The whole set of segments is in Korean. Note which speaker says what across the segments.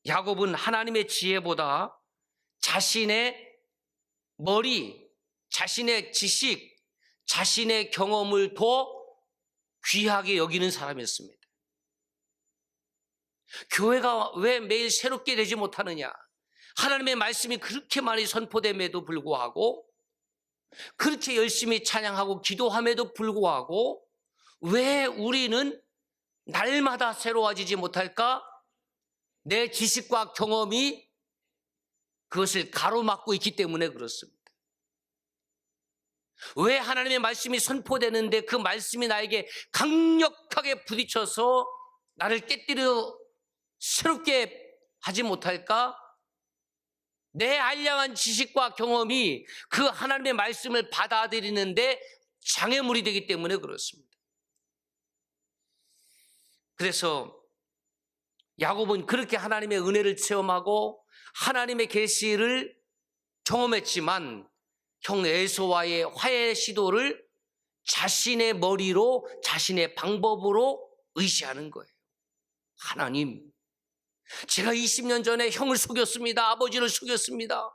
Speaker 1: 야곱은 하나님의 지혜보다 자신의 머리, 자신의 지식, 자신의 경험을 더 귀하게 여기는 사람이었습니다. 교회가 왜 매일 새롭게 되지 못하느냐? 하나님의 말씀이 그렇게 많이 선포됨에도 불구하고, 그렇게 열심히 찬양하고 기도함에도 불구하고 왜 우리는 날마다 새로워지지 못할까? 내 지식과 경험이 그것을 가로막고 있기 때문에 그렇습니다. 왜 하나님의 말씀이 선포되는데 그 말씀이 나에게 강력하게 부딪혀서 나를 깨뜨려 새롭게 하지 못할까? 내 알량한 지식과 경험이 그 하나님의 말씀을 받아들이는데 장애물이 되기 때문에 그렇습니다. 그래서 야곱은 그렇게 하나님의 은혜를 체험하고 하나님의 계시를 경험했지만 형 에서와의 화해 시도를 자신의 머리로, 자신의 방법으로 의지하는 거예요. 하나님, 제가 20년 전에 형을 속였습니다. 아버지를 속였습니다.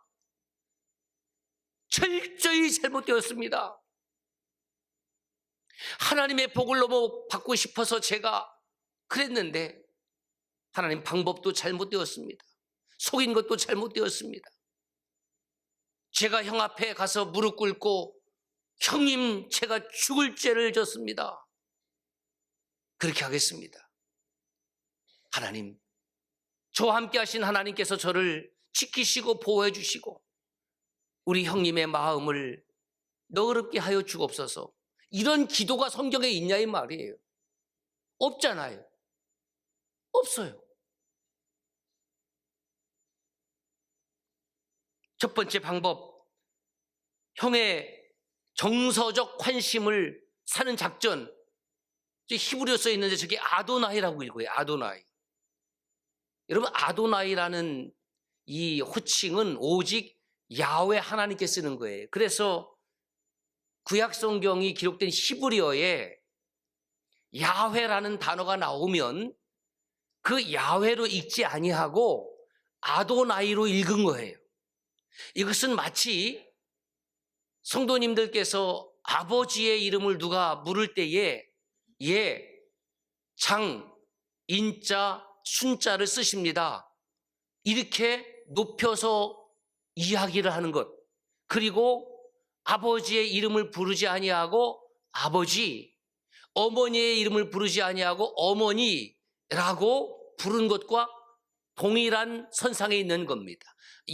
Speaker 1: 철저히 잘못되었습니다. 하나님의 복을 너무 받고 싶어서 제가 그랬는데 하나님, 방법도 잘못되었습니다. 속인 것도 잘못되었습니다. 제가 형 앞에 가서 무릎 꿇고 형님, 제가 죽을 죄를 졌습니다. 그렇게 하겠습니다. 하나님, 저와 함께 하신 하나님께서 저를 지키시고 보호해 주시고 우리 형님의 마음을 너그럽게 하여 주옵소서. 이런 기도가 성경에 있냐 이 말이에요. 없잖아요. 없어요. 첫 번째 방법, 형의 정서적 환심을 사는 작전. 히브리어 써 있는데 저게 아도나이라고 읽어요. 아도나이. 여러분, 아도나이라는 이 호칭은 오직 야훼 하나님께 쓰는 거예요. 그래서 구약 성경이 기록된 히브리어에 야훼라는 단어가 나오면 그 야훼로 읽지 아니하고 아도나이로 읽은 거예요. 이것은 마치 성도님들께서 아버지의 이름을 누가 물을 때에 장, 인자, 순자를 쓰십니다. 이렇게 높여서 이야기를 하는 것. 그리고 아버지의 이름을 부르지 아니하고 아버지, 어머니의 이름을 부르지 아니하고 어머니라고 부른 것과 동일한 선상에 있는 겁니다.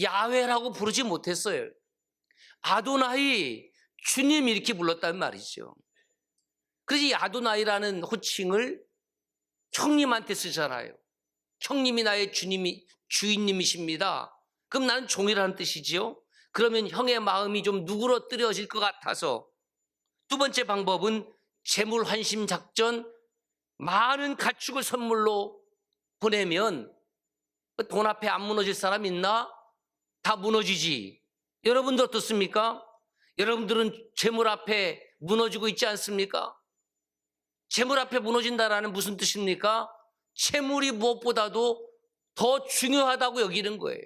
Speaker 1: 야훼라고 부르지 못했어요. 아도나이, 주님 이렇게 불렀단 말이죠. 그래서 이 아도나이라는 호칭을 형님한테 쓰잖아요. 형님이 나의 주인님이십니다. 그럼 나는 종이라는 뜻이지요. 그러면 형의 마음이 좀 누그러뜨려질 것 같아서 두 번째 방법은 재물 환심 작전. 많은 가축을 선물로 보내면 돈 앞에 안 무너질 사람 있나? 다 무너지지. 여러분들 어떻습니까? 여러분들은 재물 앞에 무너지고 있지 않습니까? 재물 앞에 무너진다라는 무슨 뜻입니까? 재물이 무엇보다도 더 중요하다고 여기는 거예요.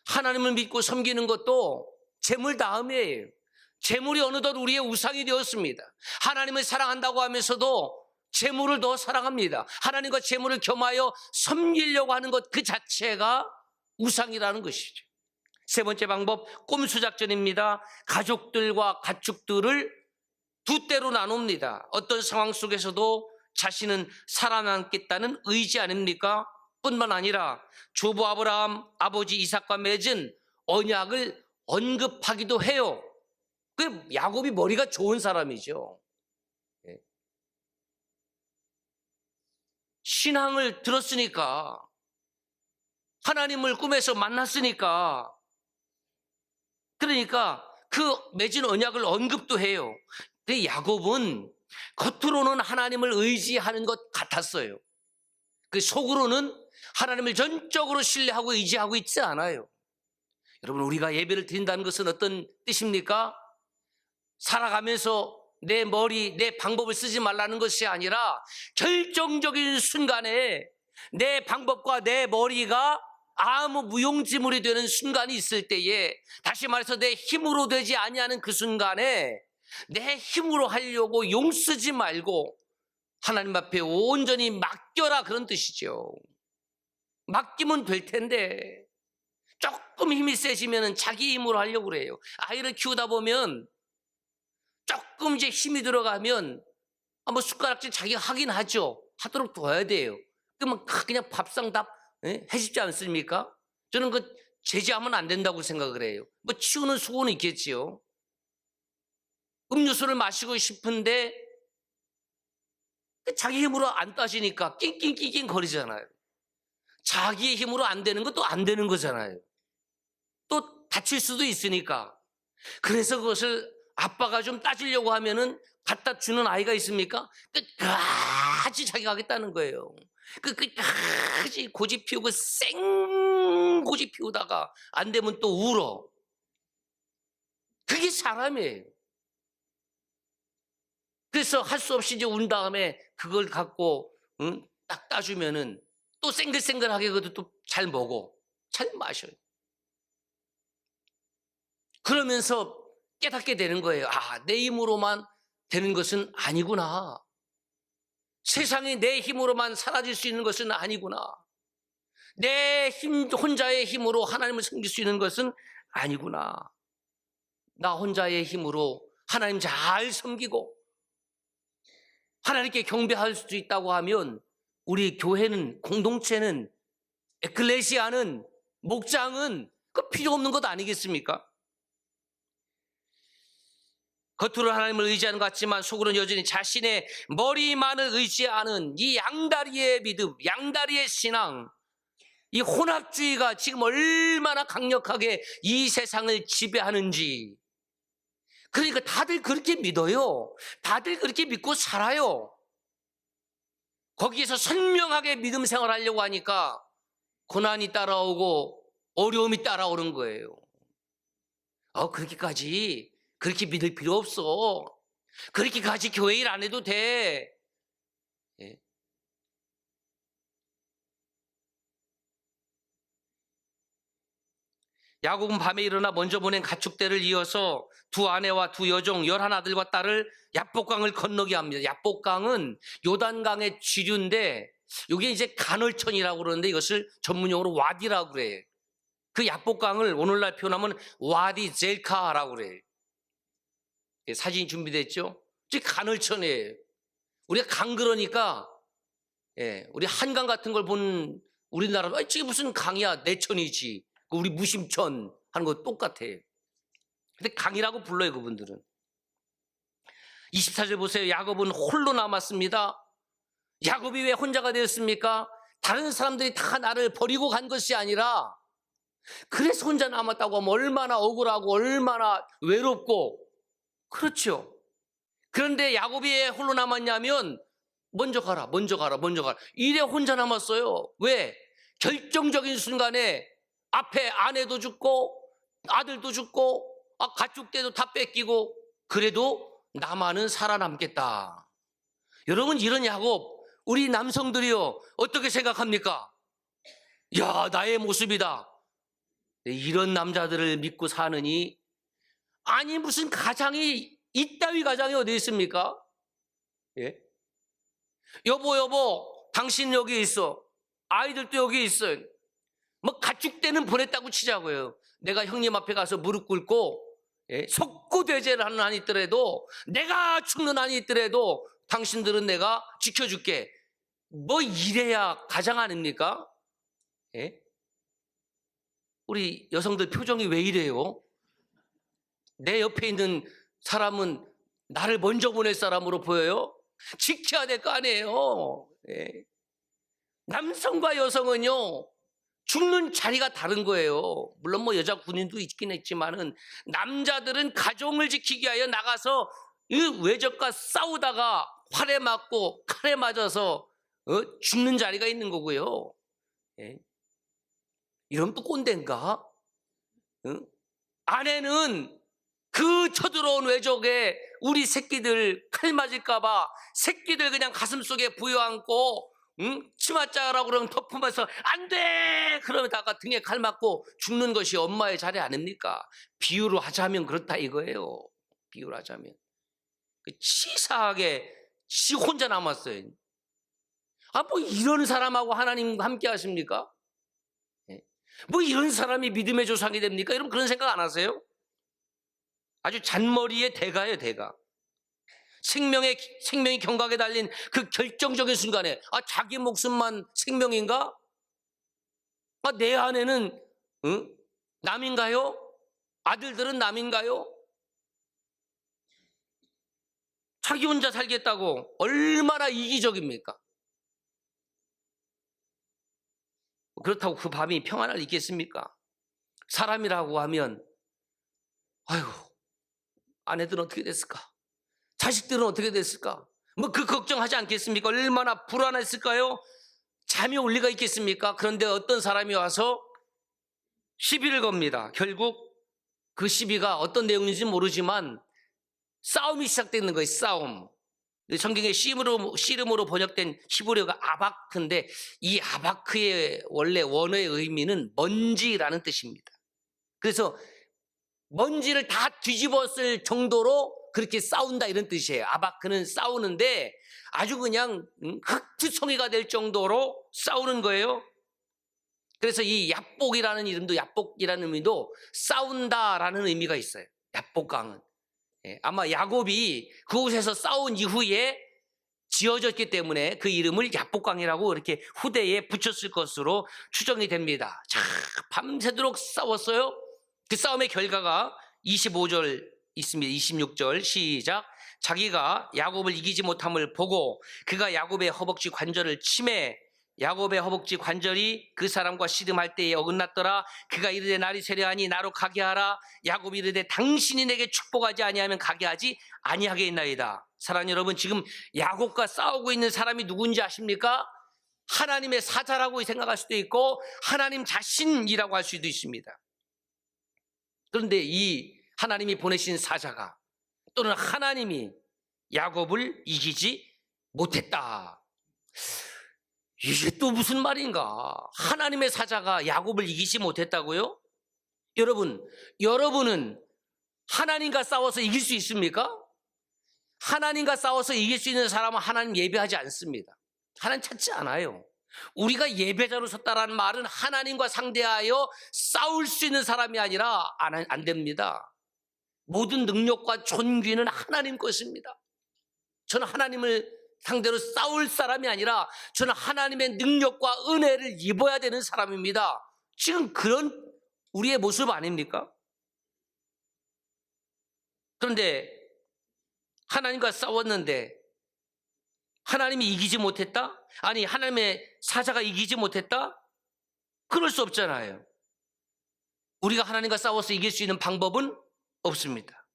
Speaker 1: 하나님을 믿고 섬기는 것도 재물 다음이에요. 재물이 어느덧 우리의 우상이 되었습니다. 하나님을 사랑한다고 하면서도 재물을 더 사랑합니다. 하나님과 재물을 겸하여 섬기려고 하는 것 그 자체가 우상이라는 것이죠. 세 번째 방법, 꼼수 작전입니다. 가족들과 가축들을 두 때로 나눕니다. 어떤 상황 속에서도 자신은 살아남겠다는 의지 아닙니까? 뿐만 아니라 조부 아브라함, 아버지 이삭과 맺은 언약을 언급하기도 해요. 그 야곱이 머리가 좋은 사람이죠. 신앙을 들었으니까, 하나님을 꿈에서 만났으니까, 그러니까 그 맺은 언약을 언급도 해요. 근데 야곱은 겉으로는 하나님을 의지하는 것 같았어요. 그 속으로는 하나님을 전적으로 신뢰하고 의지하고 있지 않아요. 여러분, 우리가 예배를 드린다는 것은 어떤 뜻입니까? 살아가면서 내 머리, 내 방법을 쓰지 말라는 것이 아니라 결정적인 순간에 내 방법과 내 머리가 아무 무용지물이 되는 순간이 있을 때에, 다시 말해서 내 힘으로 되지 아니하는 그 순간에 내 힘으로 하려고 용쓰지 말고 하나님 앞에 온전히 맡겨라, 그런 뜻이죠. 맡기면 될 텐데 조금 힘이 세지면 자기 힘으로 하려고 그래요. 아이를 키우다 보면 조금 이제 힘이 들어가면 뭐 숟가락질 자기가 하긴 하죠. 하도록 둬야 돼요. 그러면 그냥 밥상 다 해주지 않습니까? 저는 그 제지하면 안 된다고 생각을 해요. 뭐 치우는 수고는 있겠지요. 음료수를 마시고 싶은데 자기 힘으로 안 따지니까 낑낑낑낑 거리잖아요. 자기의 힘으로 안 되는 것도 안 되는 거잖아요. 또 다칠 수도 있으니까. 그래서 그것을 아빠가 좀 따지려고 하면은 갖다 주는 아이가 있습니까? 끝까지 자기가 하겠다는 거예요. 끝까지 고집 피우고 쌩 고집 피우다가 안 되면 또 울어. 그게 사람이에요. 그래서 할 수 없이 이제 운 다음에 그걸 갖고 딱 따주면은 또 생글생글하게 그것도 또 잘 먹어, 잘 마셔요. 그러면서 깨닫게 되는 거예요. 아, 내 힘으로만 되는 것은 아니구나. 세상이 내 힘으로만 사라질 수 있는 것은 아니구나. 내 힘, 혼자의 힘으로 하나님을 섬길 수 있는 것은 아니구나. 나 혼자의 힘으로 하나님 잘 섬기고 하나님께 경배할 수 있다고 하면 우리 교회는, 공동체는, 에클레시아는, 목장은 그 필요 없는 것 아니겠습니까? 겉으로 하나님을 의지하는 것 같지만 속으로는 여전히 자신의 머리만을 의지하는 이 양다리의 믿음, 양다리의 신앙, 이 혼합주의가 지금 얼마나 강력하게 이 세상을 지배하는지. 그러니까 다들 그렇게 믿어요. 다들 그렇게 믿고 살아요. 거기에서 선명하게 믿음 생활하려고 하니까 고난이 따라오고 어려움이 따라오는 거예요. 그렇게 믿을 필요 없어. 그렇게까지 교회 일 안 해도 돼. 예. 야곱은 밤에 일어나 먼저 보낸 가축대를 이어서 두 아내와 두 여종 11아들과 딸을 야복강을 건너게 합니다. 야복강은 요단강의 지류인데 이게 이제 간헐천이라고 그러는데 이것을 전문용어로 와디라고 그래요. 그 야복강을 오늘날 표현하면 와디 젤카라고 그래요. 사진이 준비됐죠? 즉 간헐천이에요. 우리가 강 그러니까 우리 한강 같은 걸 본 우리나라, 저게 무슨 강이야, 내천이지, 우리 무심천 하는 거 똑같아요. 근데 강이라고 불러요, 그분들은. 24절 보세요. 야곱은 홀로 남았습니다. 야곱이 왜 혼자가 되었습니까? 다른 사람들이 다 나를 버리고 간 것이 아니라, 그래서 혼자 남았다고 하면 얼마나 억울하고 얼마나 외롭고, 그렇죠. 그런데 야곱이 왜 홀로 남았냐면 먼저 가라. 이래 혼자 남았어요. 왜? 결정적인 순간에 앞에 아내도 죽고 아들도 죽고 가축대도 다 뺏기고 그래도 나만은 살아남겠다. 여러분, 이런 야곱, 우리 남성들이요, 어떻게 생각합니까? 야, 나의 모습이다. 이런 남자들을 믿고 사느니, 아니 무슨 가장이, 이따위 가장이 어디 있습니까? 예? 여보, 당신 여기 있어. 아이들도 여기 있어. 뭐 가축대는 보냈다고 치자고요. 내가 형님 앞에 가서 무릎 꿇고 속구대제를 하는 한이 있더라도, 내가 죽는 한이 있더라도 당신들은 내가 지켜줄게. 뭐 이래야 가장 아닙니까? 예? 우리 여성들 표정이 왜 이래요? 내 옆에 있는 사람은 나를 먼저 보낼 사람으로 보여요? 지켜야 될 거 아니에요. 예. 남성과 여성은요, 죽는 자리가 다른 거예요. 물론 뭐 여자 군인도 있긴 했지만은, 남자들은 가정을 지키기 위하여 나가서 이 외적과 싸우다가 활에 맞고 칼에 맞아서 죽는 자리가 있는 거고요. 예. 이러면 또 꼰대인가? 아내는 그 쳐들어온 외적에 우리 새끼들 칼 맞을까봐 새끼들 그냥 가슴속에 부여안고 응? 치맛자라고 그러면 덮으면서 안 돼! 그러다가 등에 칼 맞고 죽는 것이 엄마의 자리 아닙니까? 비유로 하자면 그렇다 이거예요. 비유로 하자면. 치사하게 지 혼자 남았어요. 아, 뭐 이런 사람하고 하나님 함께 하십니까? 예. 뭐 이런 사람이 믿음의 조상이 됩니까? 여러분 그런 생각 안 하세요? 아주 잔머리의 대가예요, 대가. 생명이 경각에 달린 그 결정적인 순간에 자기 목숨만 생명인가? 내 아내는 남인가요? 아들들은 남인가요? 자기 혼자 살겠다고 얼마나 이기적입니까? 그렇다고 그 밤이 평안할 있겠습니까? 사람이라고 하면 아이고 아내들은 어떻게 됐을까? 자식들은 어떻게 됐을까? 뭐 그 걱정하지 않겠습니까? 얼마나 불안했을까요? 잠이 올 리가 있겠습니까? 그런데 어떤 사람이 와서 시비를 겁니다. 결국 그 시비가 어떤 내용인지 모르지만 싸움이 시작되는 거예요. 싸움. 성경에 씨름으로 번역된 히브리어가 아바크인데 이 아바크의 원래 원어의 의미는 먼지라는 뜻입니다. 그래서 먼지를 다 뒤집었을 정도로 그렇게 싸운다 이런 뜻이에요. 아바크는 싸우는데 아주 그냥 흙투성이가 될 정도로 싸우는 거예요. 그래서 이 야복이라는 이름도 야복이라는 의미도 싸운다라는 의미가 있어요. 야복강은. 아마 야곱이 그곳에서 싸운 이후에 지어졌기 때문에 그 이름을 야복강이라고 이렇게 후대에 붙였을 것으로 추정이 됩니다. 자, 밤새도록 싸웠어요. 그 싸움의 결과가 25절 있습니다. 26절 시작. 자기가 야곱을 이기지 못함을 보고 그가 야곱의 허벅지 관절을 치매 야곱의 허벅지 관절이 그 사람과 씨름할 때에 어긋났더라. 그가 이르되 날이 세려하니 나로 가게 하라. 야곱이 이르되 당신이 내게 축복하지 아니하면 가게 하지 아니하겠나이다. 사랑하는 여러분, 지금 야곱과 싸우고 있는 사람이 누군지 아십니까? 하나님의 사자라고 생각할 수도 있고 하나님 자신이라고 할 수도 있습니다. 그런데 이 하나님이 보내신 사자가 또는 하나님이 야곱을 이기지 못했다. 이게 또 무슨 말인가? 하나님의 사자가 야곱을 이기지 못했다고요? 여러분은 하나님과 싸워서 이길 수 있습니까? 하나님과 싸워서 이길 수 있는 사람은 하나님 예배하지 않습니다. 하나님 찾지 않아요. 우리가 예배자로 섰다라는 말은 하나님과 상대하여 싸울 수 있는 사람이 아니라 안 됩니다. 모든 능력과 존귀는 하나님 것입니다. 저는 하나님을 상대로 싸울 사람이 아니라 저는 하나님의 능력과 은혜를 입어야 되는 사람입니다. 지금 그런 우리의 모습 아닙니까? 그런데 하나님과 싸웠는데 하나님이 이기지 못했다? 아니 하나님의 사자가 이기지 못했다? 그럴 수 없잖아요. 우리가 하나님과 싸워서 이길 수 있는 방법은 없습니다.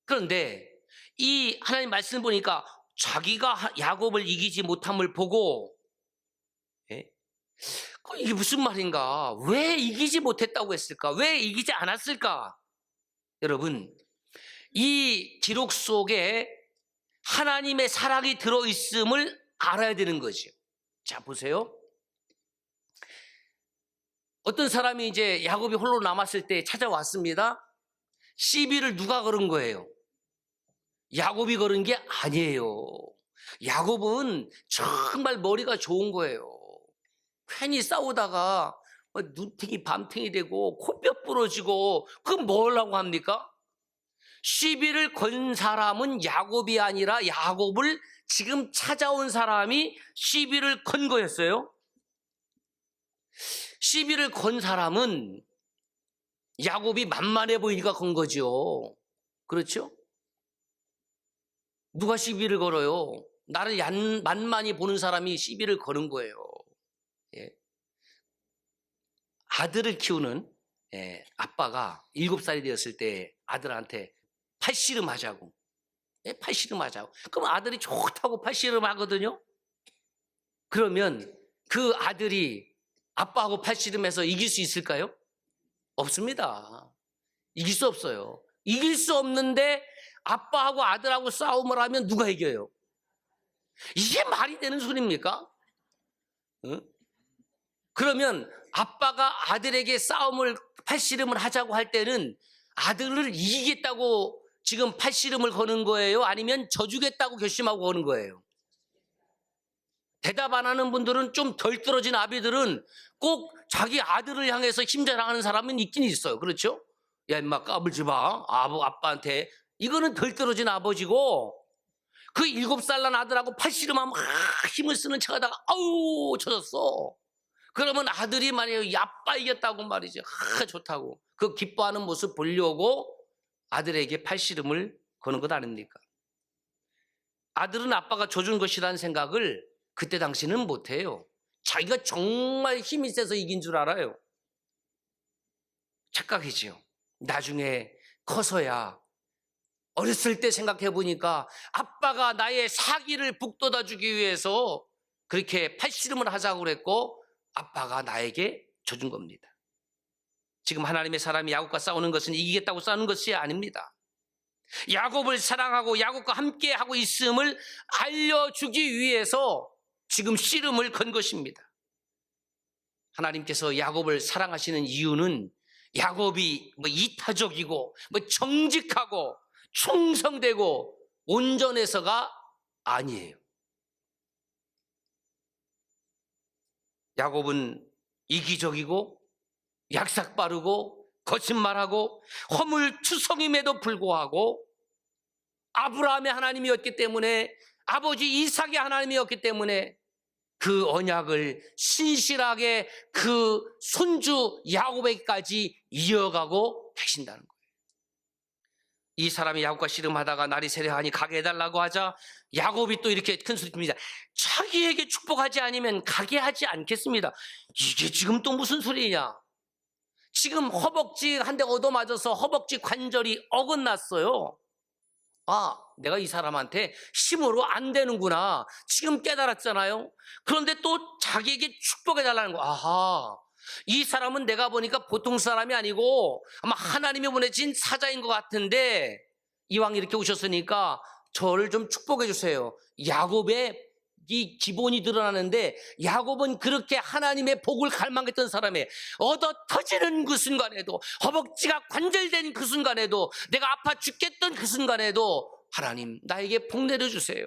Speaker 1: 그런데 이 하나님 말씀을 보니까 자기가 야곱을 이기지 못함을 보고 이게 무슨 말인가? 왜 이기지 못했다고 했을까? 왜 이기지 않았을까? 여러분, 이 기록 속에 하나님의 사랑이 들어있음을 알아야 되는 거죠. 자, 보세요. 어떤 사람이 이제 야곱이 홀로 남았을 때 찾아왔습니다. 시비를 누가 걸은 거예요? 야곱이 걸은 게 아니에요. 야곱은 정말 머리가 좋은 거예요. 괜히 싸우다가 눈탱이 밤탱이 되고 코뼈 부러지고 그건 뭘 하고 합니까? 시비를 건 사람은 야곱이 아니라 야곱을 지금 찾아온 사람이 시비를 건 거였어요. 시비를 건 사람은 야곱이 만만해 보이니까 건 거죠. 그렇죠? 누가 시비를 걸어요? 나를 만만히 보는 사람이 시비를 거는 거예요. 예. 아들을 키우는 아빠가 7살이 되었을 때 아들한테 팔씨름 하자고. 팔씨름 하자고. 그럼 아들이 좋다고 팔씨름 하거든요. 그러면 그 아들이 아빠하고 팔씨름해서 이길 수 있을까요? 없습니다. 이길 수 없어요. 이길 수 없는데 아빠하고 아들하고 싸움을 하면 누가 이겨요? 이게 말이 되는 소리입니까? 응? 그러면 아빠가 아들에게 팔씨름을 하자고 할 때는 아들을 이기겠다고 지금 팔씨름을 거는 거예요? 아니면 져주겠다고 결심하고 거는 거예요? 대답 안 하는 분들은, 좀 덜 떨어진 아비들은 꼭 자기 아들을 향해서 힘자랑하는 사람은 있긴 있어요. 그렇죠? 야, 임마 까불지 마. 아빠한테. 이거는 덜 떨어진 아버지고, 그 7살 난 아들하고 팔씨름하면 힘을 쓰는 척하다가 아우 쳐졌어. 그러면 아들이 만약에 아빠 이겼다고 말이죠. 좋다고. 그 기뻐하는 모습 보려고 아들에게 팔씨름을 거는 것 아닙니까? 아들은 아빠가 줘준 것이라는 생각을 그때 당시는 못해요. 자기가 정말 힘이 세서 이긴 줄 알아요. 착각이지요. 나중에 커서야, 어렸을 때 생각해 보니까 아빠가 나의 사기를 북돋아 주기 위해서 그렇게 팔씨름을 하자고 그랬고 아빠가 나에게 줘준 겁니다. 지금 하나님의 사람이 야곱과 싸우는 것은 이기겠다고 싸우는 것이 아닙니다. 야곱을 사랑하고 야곱과 함께 하고 있음을 알려주기 위해서 지금 씨름을 건 것입니다. 하나님께서 야곱을 사랑하시는 이유는 야곱이 이타적이고 정직하고 충성되고 온전해서가 아니에요. 야곱은 이기적이고 약삭빠르고 거짓말하고 허물투성임에도 불구하고 아브라함의 하나님이었기 때문에, 아버지 이삭의 하나님이었기 때문에 그 언약을 신실하게 그 손주 야곱에게까지 이어가고 계신다는 거예요. 이 사람이 야곱과 씨름하다가 날이 새려하니 가게 해달라고 하자 야곱이 또 이렇게 큰 소리 칩니다. 자기에게 축복하지 않으면 가게 하지 않겠습니다. 이게 지금 또 무슨 소리냐? 지금 허벅지 한 대 얻어맞아서 허벅지 관절이 어긋났어요. 내가 이 사람한테 힘으로 안 되는구나. 지금 깨달았잖아요. 그런데 또 자기에게 축복해달라는 거. 이 사람은 내가 보니까 보통 사람이 아니고 아마 하나님이 보내신 사자인 것 같은데 이왕 이렇게 오셨으니까 저를 좀 축복해 주세요. 야곱의 이 기본이 드러나는데, 야곱은 그렇게 하나님의 복을 갈망했던 사람이에요. 얻어 터지는 그 순간에도, 허벅지가 관절된 그 순간에도, 내가 아파 죽겠던 그 순간에도 하나님 나에게 복 내려주세요.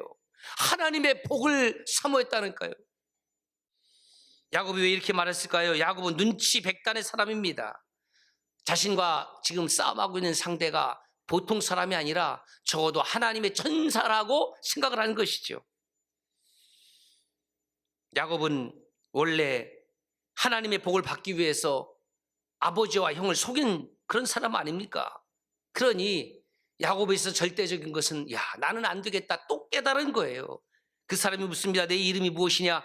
Speaker 1: 하나님의 복을 사모했다니까요. 야곱이 왜 이렇게 말했을까요? 야곱은 눈치 백단의 사람입니다. 자신과 지금 싸움하고 있는 상대가 보통 사람이 아니라 적어도 하나님의 천사라고 생각을 하는 것이죠. 야곱은 원래 하나님의 복을 받기 위해서 아버지와 형을 속인 그런 사람 아닙니까? 그러니 야곱에 있어서 절대적인 것은 나는 안 되겠다 또 깨달은 거예요. 그 사람이 묻습니다. 내 이름이 무엇이냐?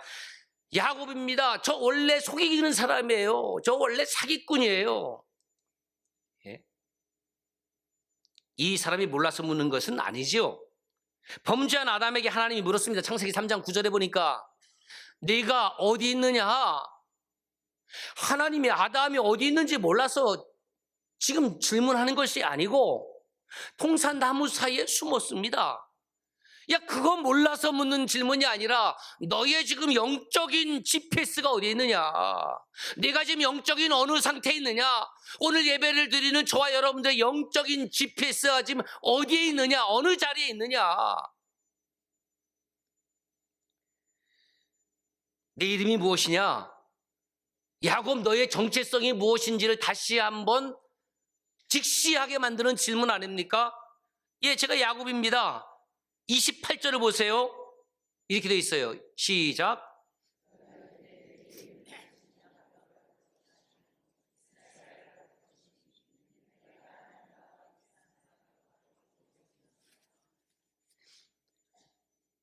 Speaker 1: 야곱입니다. 저 원래 속이는 사람이에요. 저 원래 사기꾼이에요. 예? 이 사람이 몰라서 묻는 것은 아니죠. 범죄한 아담에게 하나님이 물었습니다. 창세기 3장 9절에 보니까 네가 어디 있느냐? 하나님이 아담이 어디 있는지 몰라서 지금 질문하는 것이 아니고 통산나무 사이에 숨었습니다. 그거 몰라서 묻는 질문이 아니라 너의 지금 영적인 GPS가 어디 있느냐? 네가 지금 영적인 어느 상태에 있느냐? 오늘 예배를 드리는 저와 여러분들의 영적인 GPS가 지금 어디에 있느냐? 어느 자리에 있느냐? 내 이름이 무엇이냐? 야곱, 너의 정체성이 무엇인지를 다시 한번 직시하게 만드는 질문 아닙니까? 제가 야곱입니다. 28절을 보세요. 이렇게 되어 있어요. 시작.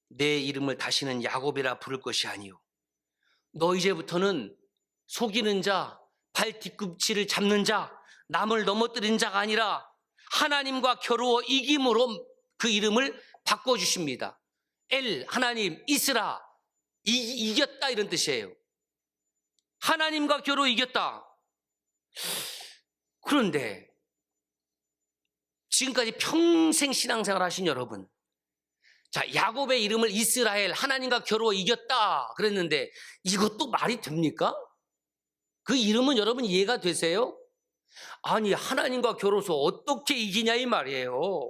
Speaker 1: 내 이름을 다시는 야곱이라 부를 것이 아니요, 너 이제부터는 속이는 자, 발 뒤꿈치를 잡는 자, 남을 넘어뜨린 자가 아니라 하나님과 겨루어 이김으로 그 이름을 바꿔주십니다. 하나님, 이스라, 이겼다 이런 뜻이에요. 하나님과 겨루어 이겼다. 그런데 지금까지 평생 신앙생활 하신 여러분, 자, 야곱의 이름을 이스라엘, 하나님과 겨루어 이겼다 그랬는데 이것도 말이 됩니까? 그 이름은 여러분 이해가 되세요? 아니, 하나님과 겨루어서 어떻게 이기냐 이 말이에요.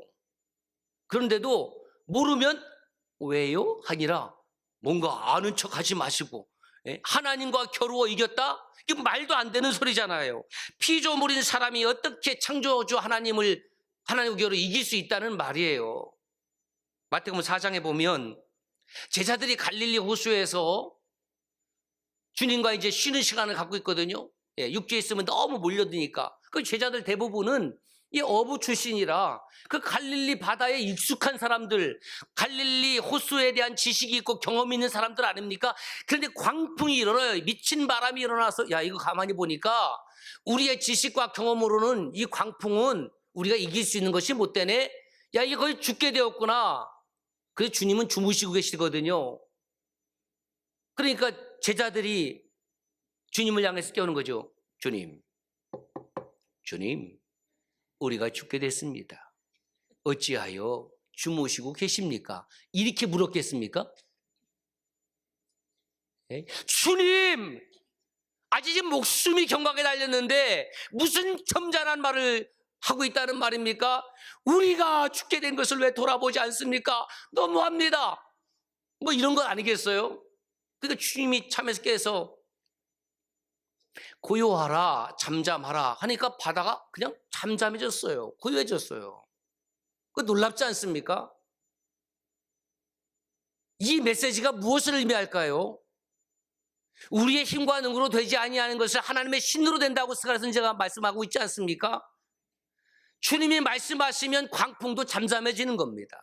Speaker 1: 그런데도 모르면 왜요? 하니라 뭔가 아는 척 하지 마시고, 하나님과 겨루어 이겼다? 이거 말도 안 되는 소리잖아요. 피조물인 사람이 어떻게 창조주 하나님과 겨루어 이길 수 있다는 말이에요. 마태복음 4장에 보면 제자들이 갈릴리 호수에서 주님과 이제 쉬는 시간을 갖고 있거든요. 육지에 있으면 너무 몰려드니까. 그 제자들 대부분은 이 어부 출신이라 그 갈릴리 바다에 익숙한 사람들, 갈릴리 호수에 대한 지식이 있고 경험이 있는 사람들 아닙니까? 그런데 광풍이 일어나요. 미친 바람이 일어나서 야, 이거 가만히 보니까 우리의 지식과 경험으로는 이 광풍은 우리가 이길 수 있는 것이 못 되네. 야, 이게 거의 죽게 되었구나. 그래서 주님은 주무시고 계시거든요. 그러니까 제자들이 주님을 향해서 깨우는 거죠. 주님, 우리가 죽게 됐습니다. 어찌하여 주무시고 계십니까? 이렇게 물었겠습니까? 주님, 아직 지금 목숨이 경각에 달렸는데 무슨 점잖은 말을 하고 있다는 말입니까? 우리가 죽게 된 것을 왜 돌아보지 않습니까? 너무합니다. 뭐 이런 건 아니겠어요? 그러니까 주님이 참에서 깨서 고요하라, 잠잠하라 하니까 바다가 그냥 잠잠해졌어요. 고요해졌어요. 그 놀랍지 않습니까? 이 메시지가 무엇을 의미할까요? 우리의 힘과 능으로 되지 아니하는 것을 하나님의 신으로 된다고 스가랴 선지자가 말씀하고 있지 않습니까? 주님이 말씀하시면 광풍도 잠잠해지는 겁니다.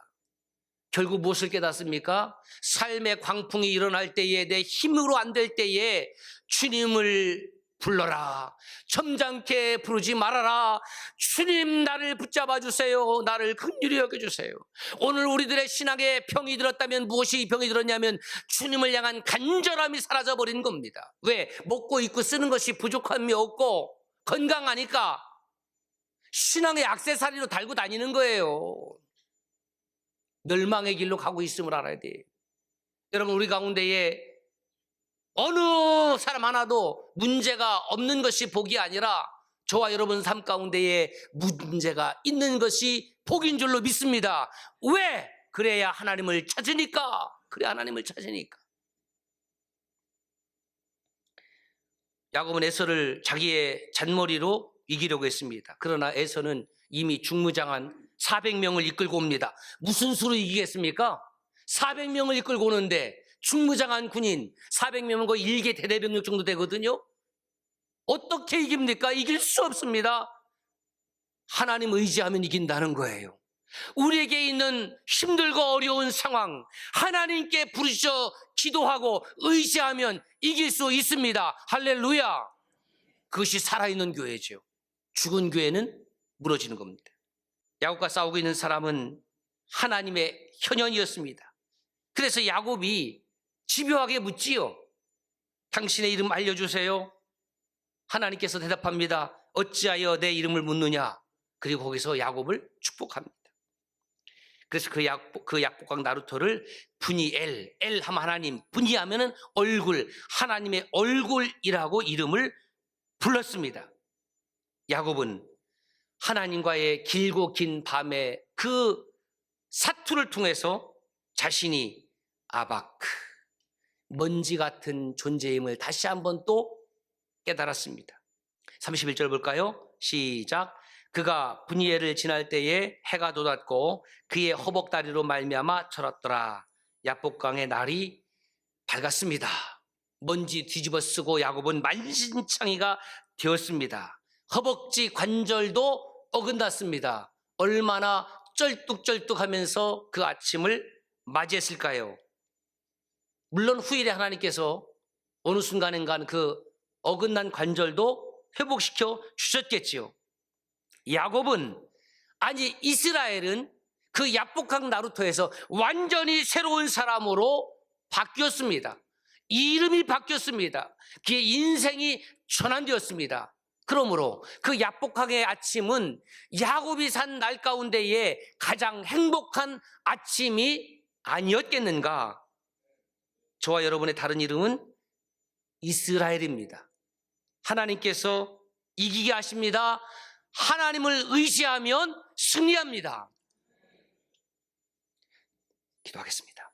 Speaker 1: 결국 무엇을 깨닫습니까? 삶의 광풍이 일어날 때에 내 힘으로 안 될 때에 주님을 불러라. 점잖게 부르지 말아라. 주님, 나를 붙잡아 주세요. 나를 긍휼히 여겨주세요. 오늘 우리들의 신앙에 병이 들었다면 무엇이 병이 들었냐면 주님을 향한 간절함이 사라져버린 겁니다. 왜? 먹고 입고 쓰는 것이 부족함이 없고 건강하니까 신앙의 액세서리로 달고 다니는 거예요. 멸망의 길로 가고 있음을 알아야 돼. 여러분, 우리 가운데에 어느 사람 하나도 문제가 없는 것이 복이 아니라 저와 여러분 삶 가운데에 문제가 있는 것이 복인 줄로 믿습니다. 왜? 그래야 하나님을 찾으니까. 야곱은 에서를 자기의 잔머리로 이기려고 했습니다. 그러나 에서는 이미 중무장한 400명을 이끌고 옵니다. 무슨 수로 이기겠습니까? 400명을 이끌고 오는데 중무장한 군인 400명은 거의 1개 대대병력 정도 되거든요. 어떻게 이깁니까? 이길 수 없습니다. 하나님 의지하면 이긴다는 거예요. 우리에게 있는 힘들고 어려운 상황 하나님께 부르셔 기도하고 의지하면 이길 수 있습니다. 할렐루야. 그것이 살아있는 교회죠. 죽은 교회는 무너지는 겁니다. 야곱과 싸우고 있는 사람은 하나님의 현현이었습니다. 그래서 야곱이 집요하게 묻지요. 당신의 이름 알려주세요. 하나님께서 대답합니다. 어찌하여 내 이름을 묻느냐. 그리고 거기서 야곱을 축복합니다. 그래서 그 약복강 나루토를 분이엘, 엘 하면 하나님, 분이하면은 얼굴, 하나님의 얼굴이라고 이름을 불렀습니다. 야곱은 하나님과의 길고 긴 밤의 그 사투를 통해서 자신이 아바크, 먼지 같은 존재임을 다시 한번 또 깨달았습니다. 31절 볼까요? 시작. 그가 분이엘을 지날 때에 해가 돋았고 그의 허벅다리로 말미암아 철었더라. 야복강의 날이 밝았습니다. 먼지 뒤집어 쓰고 야곱은 만신창이가 되었습니다. 허벅지 관절도 어긋났습니다. 얼마나 쩔뚝쩔뚝하면서 그 아침을 맞이했을까요? 물론 후일에 하나님께서 어느 순간인가 그 어긋난 관절도 회복시켜 주셨겠지요. 야곱은, 아니 이스라엘은 그 야복강 나루토에서 완전히 새로운 사람으로 바뀌었습니다. 이름이 바뀌었습니다. 그의 인생이 전환되었습니다. 그러므로 그 야복강의 아침은 야곱이 산 날 가운데에 가장 행복한 아침이 아니었겠는가? 저와 여러분의 다른 이름은 이스라엘입니다. 하나님께서 이기게 하십니다. 하나님을 의지하면 승리합니다. 기도하겠습니다.